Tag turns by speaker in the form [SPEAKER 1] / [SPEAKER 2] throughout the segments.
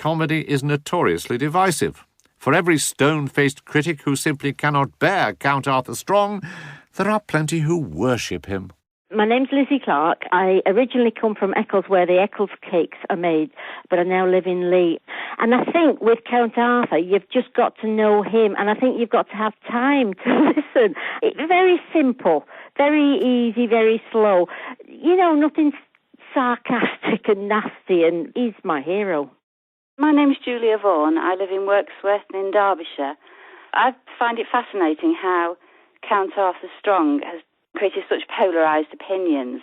[SPEAKER 1] comedy is notoriously divisive. For every stone-faced critic who simply cannot bear Count Arthur Strong, there are plenty who worship him.
[SPEAKER 2] My name's Lizzie Clark. I originally come from Eccles, where the Eccles cakes are made, but I now live in Lee. And I think with Count Arthur, you've just got to know him, and I think you've got to have time to listen. It's very simple, very easy, very slow. You know, nothing sarcastic and nasty, and he's my hero.
[SPEAKER 3] My name's Julia Vaughan. I live in Wirksworth in Derbyshire. I find it fascinating how Count Arthur Strong has created such polarised opinions.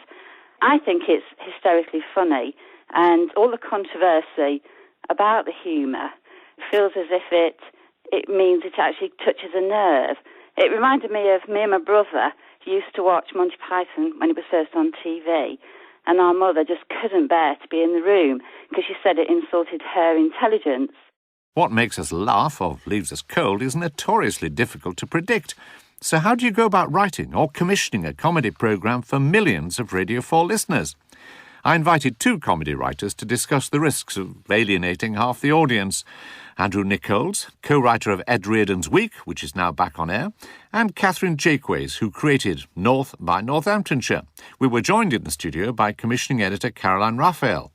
[SPEAKER 3] I think it's hysterically funny, and all the controversy about the humour feels as if it means it actually touches a nerve. It reminded me of me and my brother who used to watch Monty Python when it was first on TV, and our mother just couldn't bear to be in the room because she said it insulted her intelligence.
[SPEAKER 1] What makes us laugh or leaves us cold is notoriously difficult to predict. So how do you go about writing or commissioning a comedy programme for millions of Radio 4 listeners? I invited two comedy writers to discuss the risks of alienating half the audience. Andrew Nichols, co-writer of Ed Reardon's Week, which is now back on air, and Catherine Jakeways, who created North by Northamptonshire. We were joined in the studio by commissioning editor Caroline Raphael,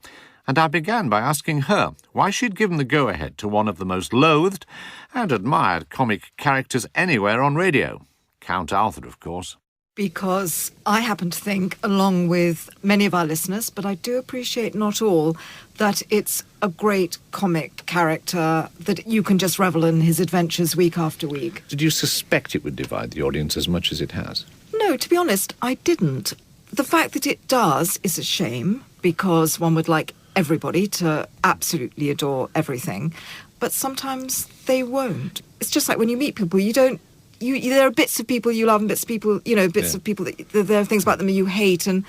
[SPEAKER 1] and I began by asking her why she'd given the go-ahead to one of the most loathed and admired comic characters anywhere on radio. Count Arthur, of course.
[SPEAKER 4] Because I happen to think, along with many of our listeners, but I do appreciate not all, that it's a great comic character that you can just revel in his adventures week after week.
[SPEAKER 1] Did you suspect it would divide the audience as much as it has?
[SPEAKER 4] No, to be honest, I didn't. The fact that it does is a shame, because one would like everybody to absolutely adore everything, but sometimes they won't. It's just like when you meet people, there are bits of people you love and bits of people, of people that there are things about them you hate, and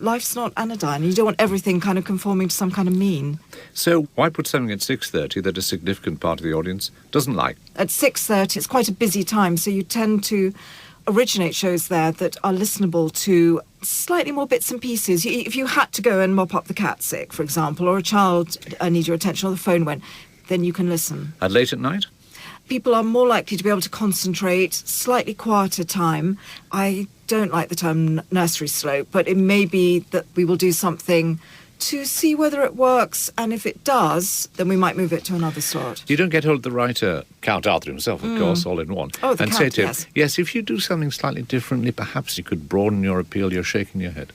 [SPEAKER 4] life's not anodyne. You don't want everything kind of conforming to some kind of mean.
[SPEAKER 1] So why put something at 6:30 that a significant part of the audience doesn't like?
[SPEAKER 4] At 6:30, it's quite a busy time, so you tend to originate shows there that are listenable to slightly more bits and pieces. If you had to go and mop up the cat sick, for example, or a child needs your attention or the phone went, then you can listen.
[SPEAKER 1] And late at night?
[SPEAKER 4] People are more likely to be able to concentrate, slightly quieter time. I don't like the term nursery slope, but it may be that we will do something to see whether it works, and if it does, then we might move it to another slot.
[SPEAKER 1] You don't get hold of the writer, Count Arthur himself, of course, all in one.
[SPEAKER 4] Oh, the
[SPEAKER 1] and
[SPEAKER 4] Count,
[SPEAKER 1] say to
[SPEAKER 4] yes.
[SPEAKER 1] him, yes, if you do something slightly differently, perhaps you could broaden your appeal. You're shaking your head.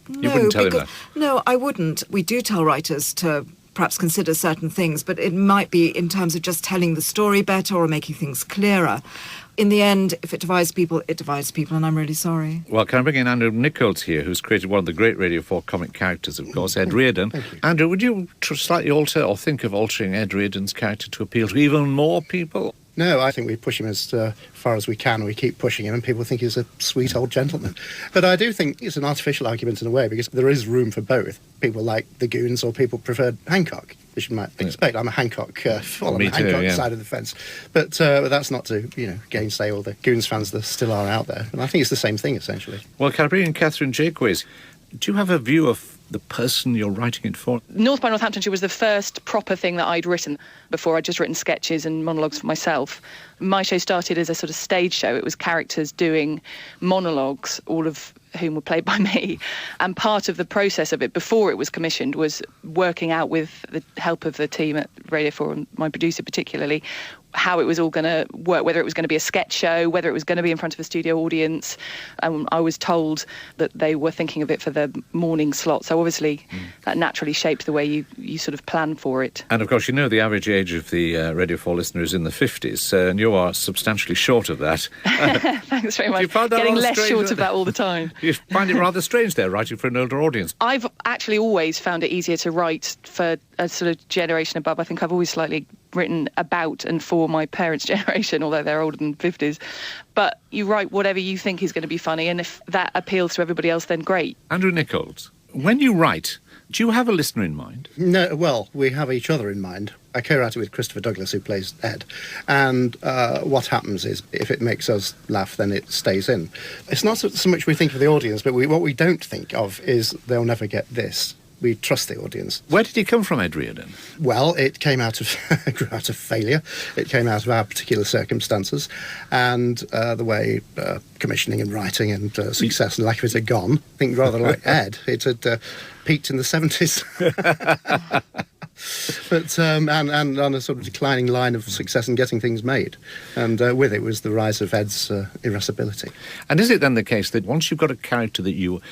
[SPEAKER 1] You wouldn't tell him that?
[SPEAKER 4] No, I wouldn't. We do tell writers to perhaps consider certain things, but it might be in terms of just telling the story better or making things clearer. In the end, if it divides people, it divides people, and I'm really sorry.
[SPEAKER 1] Well, can I bring in Andrew Nichols here, who's created one of the great Radio 4 comic characters, of course, Ed Reardon.
[SPEAKER 5] Thank you.
[SPEAKER 1] Andrew, would you slightly alter or think of altering Ed Reardon's character to appeal to even more people?
[SPEAKER 5] No, I think we push him as far as we can. We keep pushing him and people think he's a sweet old gentleman. But I do think it's an artificial argument in a way because there is room for both. People like the Goons or people preferred Hancock, which you might expect. I'm a Hancock side of the fence. But that's not to, gainsay all the Goons fans that still are out there. And I think it's the same thing, essentially.
[SPEAKER 1] Well, can I bring in Catherine Jakeways? Do you have a view of the person you're writing it for?
[SPEAKER 6] North by Northamptonshire was the first proper thing that I'd written before I'd just written sketches and monologues for myself. My show started as a sort of stage show. It was characters doing monologues, all of whom were played by me. And part of the process of it, before it was commissioned, was working out with the help of the team at Radio 4 and my producer particularly, how it was all going to work, whether it was going to be a sketch show, whether it was going to be in front of a studio audience. I was told that they were thinking of it for the morning slot, so obviously that naturally shaped the way you sort of plan for it.
[SPEAKER 1] And of course, the average age of the Radio 4 listener is in the 50s, and you are substantially short of that.
[SPEAKER 6] Thanks very much. Getting less short of that all the time.
[SPEAKER 1] You find it rather strange there, writing for an older audience?
[SPEAKER 6] I've actually always found it easier to write for a sort of generation above. I think I've always slightly written about and for my parents' generation, although they're older than 50s. But you write whatever you think is going to be funny, and if that appeals to everybody else, then great.
[SPEAKER 1] Andrew Nichols, when you write, do you have a listener in mind?
[SPEAKER 5] No, well, we have each other in mind. I co-write it with Christopher Douglas, who plays Ed. And what happens is, if it makes us laugh, then it stays in. It's not so much we think of the audience, but what we don't think of is they'll never get this. we trust the audience.
[SPEAKER 1] Where did he come from, Ed Reardon?
[SPEAKER 5] Well, it came out of failure. It came out of our particular circumstances, and the way commissioning and writing and success and lack of it had gone. I think rather like Ed, it had peaked in the 70s. But and on a sort of declining line of success in getting things made, and with it was the rise of Ed's irascibility.
[SPEAKER 1] And is it then the case that once you've got a character that you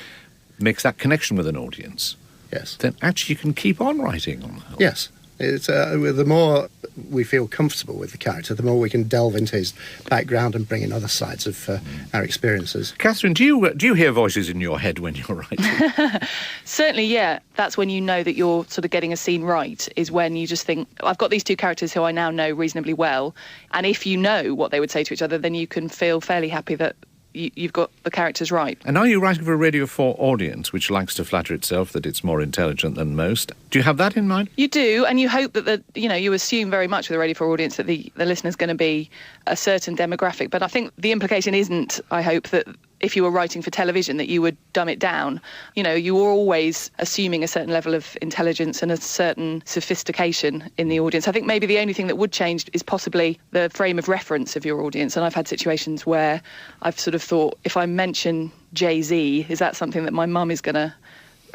[SPEAKER 1] makes that connection with an audience,
[SPEAKER 5] yes,
[SPEAKER 1] then actually you can keep on writing on the whole?
[SPEAKER 5] Yes. It's, the more we feel comfortable with the character, the more we can delve into his background and bring in other sides of our experiences.
[SPEAKER 1] Catherine, do you hear voices in your head when you're writing?
[SPEAKER 6] Certainly, yeah. That's when you know that you're sort of getting a scene right, is when you just think, I've got these two characters who I now know reasonably well, and if you know what they would say to each other, then you can feel fairly happy that you've got the characters right.
[SPEAKER 1] And are you writing for a Radio 4 audience, which likes to flatter itself that it's more intelligent than most? Do you have that in mind?
[SPEAKER 6] You do, and you hope that you assume very much with a Radio 4 audience that the listener's going to be a certain demographic. But I think the implication isn't, I hope, that if you were writing for television that you would dumb it down. You were always assuming a certain level of intelligence and a certain sophistication in the audience. I think maybe the only thing that would change is possibly the frame of reference of your audience. And I've had situations where I've sort of thought, if I mention Jay-Z, is that something that my mum is going to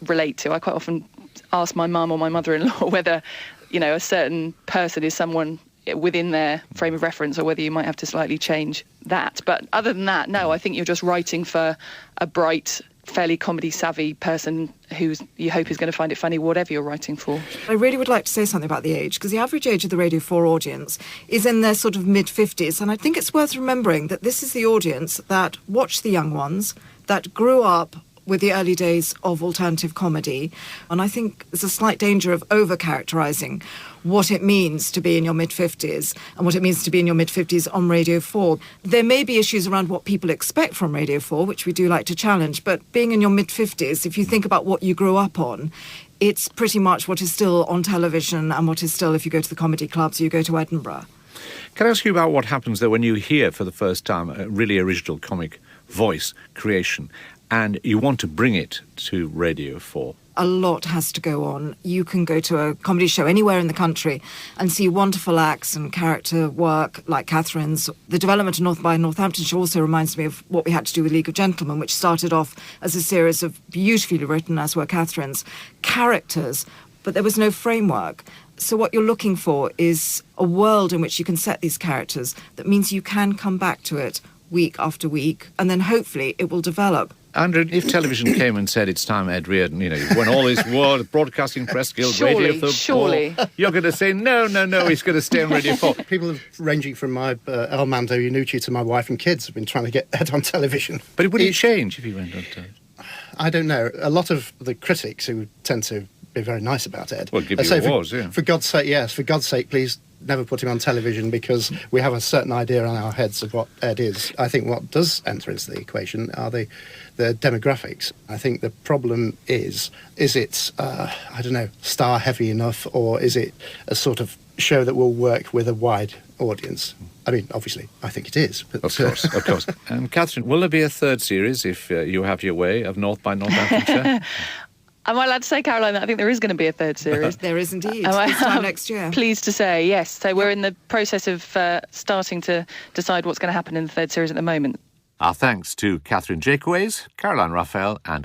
[SPEAKER 6] relate to? I quite often ask my mum or my mother-in-law whether, a certain person is someone within their frame of reference, or whether you might have to slightly change that. But other than that, no, I think you're just writing for a bright, fairly comedy-savvy person who you hope is going to find it funny, whatever you're writing for.
[SPEAKER 4] I really would like to say something about the age, because the average age of the Radio 4 audience is in their sort of mid-50s, and I think it's worth remembering that this is the audience that watched the young ones, that grew up with the early days of alternative comedy, and I think there's a slight danger of over-characterising what it means to be in your mid-50s and what it means to be in your mid-50s on Radio 4. There may be issues around what people expect from Radio 4, which we do like to challenge, but being in your mid-50s, if you think about what you grew up on, it's pretty much what is still on television and what is still, if you go to the comedy clubs, you go to Edinburgh.
[SPEAKER 1] Can I ask you about what happens, though, when you hear for the first time a really original comic voice creation and you want to bring it to Radio 4?
[SPEAKER 4] A lot has to go on. You can go to a comedy show anywhere in the country and see wonderful acts and character work like Catherine's. The development of North by Northamptonshire also reminds me of what we had to do with League of Gentlemen, which started off as a series of beautifully written, as were Catherine's, characters, but there was no framework. So what you're looking for is a world in which you can set these characters. That means you can come back to it week after week, and then hopefully it will develop.
[SPEAKER 1] Andrew, if television came and said it's time, Ed Reardon, you've won all this world, Broadcasting Press Guild, Radio 4, you're going to say, no, he's going to stay on Radio 4.
[SPEAKER 5] People ranging from my El Mando Iannucci to my wife and kids have been trying to get Ed on television.
[SPEAKER 1] But it wouldn't change if he went on television.
[SPEAKER 5] I don't know. A lot of the critics who tend to be very nice about Ed.
[SPEAKER 1] Well, give you awards, yeah.
[SPEAKER 5] For God's sake, yes. For God's sake, please never put him on television, because we have a certain idea on our heads of what Ed is. I think what does enter into the equation are the demographics. I think the problem is it, star heavy enough, or is it a sort of show that will work with a wide audience? I mean, obviously, I think it is. But,
[SPEAKER 1] of course. And Catherine, will there be a third series if you have your way of North by Northamptonshire?
[SPEAKER 6] Am I allowed to say, Caroline, that I think there is going to be a third series?
[SPEAKER 4] There is indeed. This time next year.
[SPEAKER 6] Pleased to say, yes. So we're in the process of starting to decide what's going to happen in the third series at the moment.
[SPEAKER 1] Our thanks to Catherine Jakeways, Caroline Raphael and